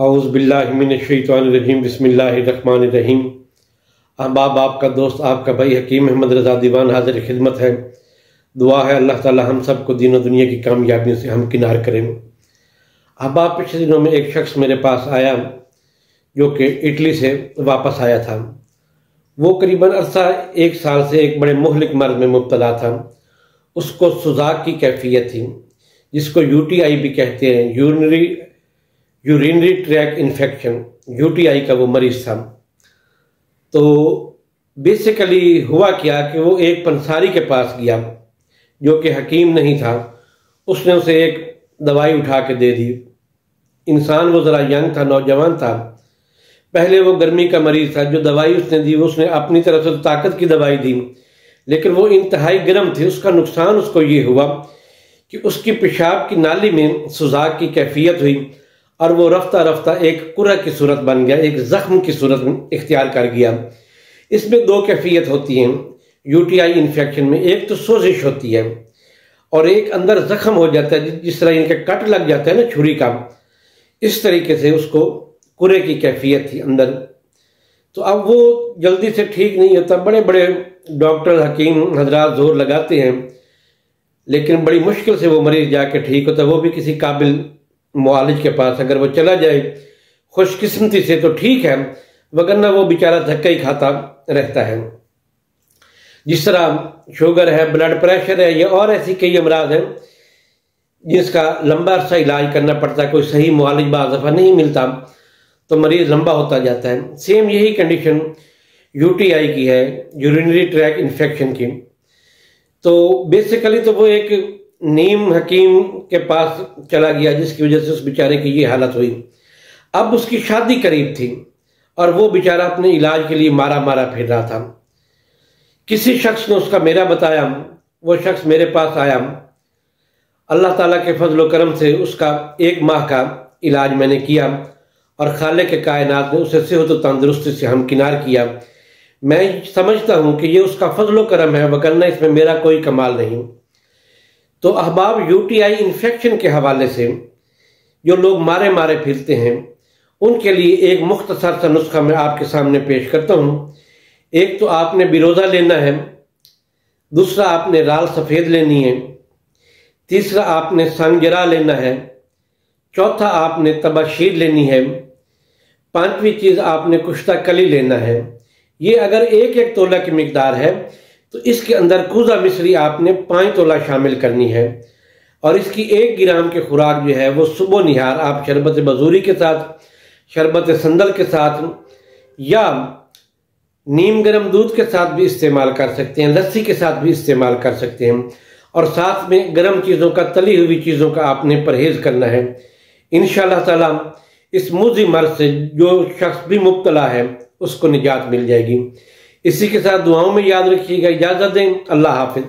औज़ुबिल्लाहिमिनश्शैतानिर्रजीम बिस्मिल्लाहिर्रहमानिर्रहीम। अहबाब, आपका दोस्त आपका भाई हकीम अहमद रज़ा दीवान हाजिर खिदमत है। दुआ है अल्लाह ताला हम सब को दीन और दुनिया की कामयाबियों से हमकिनार करें। अहबाब, पिछले दिनों में एक शख्स मेरे पास आया जो कि इटली से वापस आया था। वो करीबन अरसा 1 साल से एक बड़े मुहलिक मर्ज में मुब्तला था। उसको सुजाक की कैफियत थी, जिसको यूटीआई भी कहते हैं, यूरिनरी ट्रैक इन्फेक्शन। यूटीआई का वो मरीज था। तो बेसिकली हुआ क्या कि वो एक पंसारी के पास गया जो कि हकीम नहीं था। उसने उसे एक दवाई उठा के दे दी। इंसान वो ज़रा यंग था, नौजवान था। पहले वो गर्मी का मरीज था। जो दवाई उसने दी वो उसने अपनी तरफ से ताकत की दवाई दी, लेकिन वो इंतहाई गर्म थी। उसका नुकसान उसको ये हुआ कि उसकी पेशाब की नाली में सुजाक की कैफियत हुई और वो रफ्ता रफ्ता एक कुरा की सूरत बन गया, एक जख्म की सूरत इख्तियार कर गया। इसमें 2 कैफियत होती हैं यूटीआई इन्फेक्शन में। एक तो सोजिश होती है और एक अंदर जख्म हो जाता है, जिस तरह इनके कट लग जाता है ना छुरी का, इस तरीके से उसको कुरे की कैफियत थी अंदर। तो अब वो जल्दी से ठीक नहीं होता। बड़े बड़े डॉक्टर हकीम हजरात जोर लगाते हैं, लेकिन बड़ी मुश्किल से वो मरीज जाके ठीक होता है। वो भी किसी काबिल मुआलिज के पास अगर वो चला जाए खुशकिस्मती से तो ठीक है, वगरना वो बेचारा धक्का ही खाता रहता है। जिस तरह शुगर है, ब्लड प्रेशर है, या और ऐसी कई अमराज हैं जिसका लंबा अरसा इलाज करना पड़ता है, कोई सही मुआलिज बाज़ दफ़ा नहीं मिलता तो मरीज लंबा होता जाता है। सेम यही कंडीशन यूटीआई की है, यूरिनरी ट्रैक इन्फेक्शन की। तो बेसिकली तो वो एक नीम हकीम के पास चला गया, जिसकी वजह से उस बेचारे की ये हालत हुई। अब उसकी शादी करीब थी और वो बेचारा अपने इलाज के लिए मारा मारा फिर रहा था। किसी शख्स ने उसका मेरा बताया, वो शख्स मेरे पास आया। अल्लाह ताला के फजल करम से उसका 1 माह का इलाज मैंने किया और खालिक के कायनात ने उसे सेहत और तंदुरुस्ती से हमकिनार किया। मैं समझता हूँ कि ये उसका फजल करम है, वगरना इसमें मेरा कोई कमाल नहीं। तो अहबाब, यूटीआई इन्फेक्शन के हवाले से जो लोग मारे मारे फिरते हैं उनके लिए एक मुख्तसर सा नुस्खा मैं आपके सामने पेश करता हूँ। एक तो आपने बिरोज़ा लेना है, दूसरा आपने राल सफ़ेद लेनी है, तीसरा आपने संगजरा लेना है, चौथा आपने तबाशीर लेनी है, 5वीं चीज़ आपने कुश्ता कली लेना है। ये अगर 1-1 तोला की मिकदार है तो इसके अंदर कूजा मिश्री आपने 5 तोला शामिल करनी है। और इसकी 1 ग्राम की खुराक जो है वो सुबह निहार आप शरबत बजूरी के साथ, शरबत संदल के साथ या नीम गर्म दूध के साथ भी इस्तेमाल कर सकते हैं, लस्सी के साथ भी इस्तेमाल कर सकते हैं। और साथ में गर्म चीज़ों का, तली हुई चीज़ों का आपने परहेज करना है। इंशाअल्लाह ताला इस मुज़ी मर्ज से जो शख्स भी मुब्तला है उसको निजात मिल जाएगी। इसी के साथ दुआओं में याद रखिएगा। इजाज़त दें। अल्लाह हाफिज़।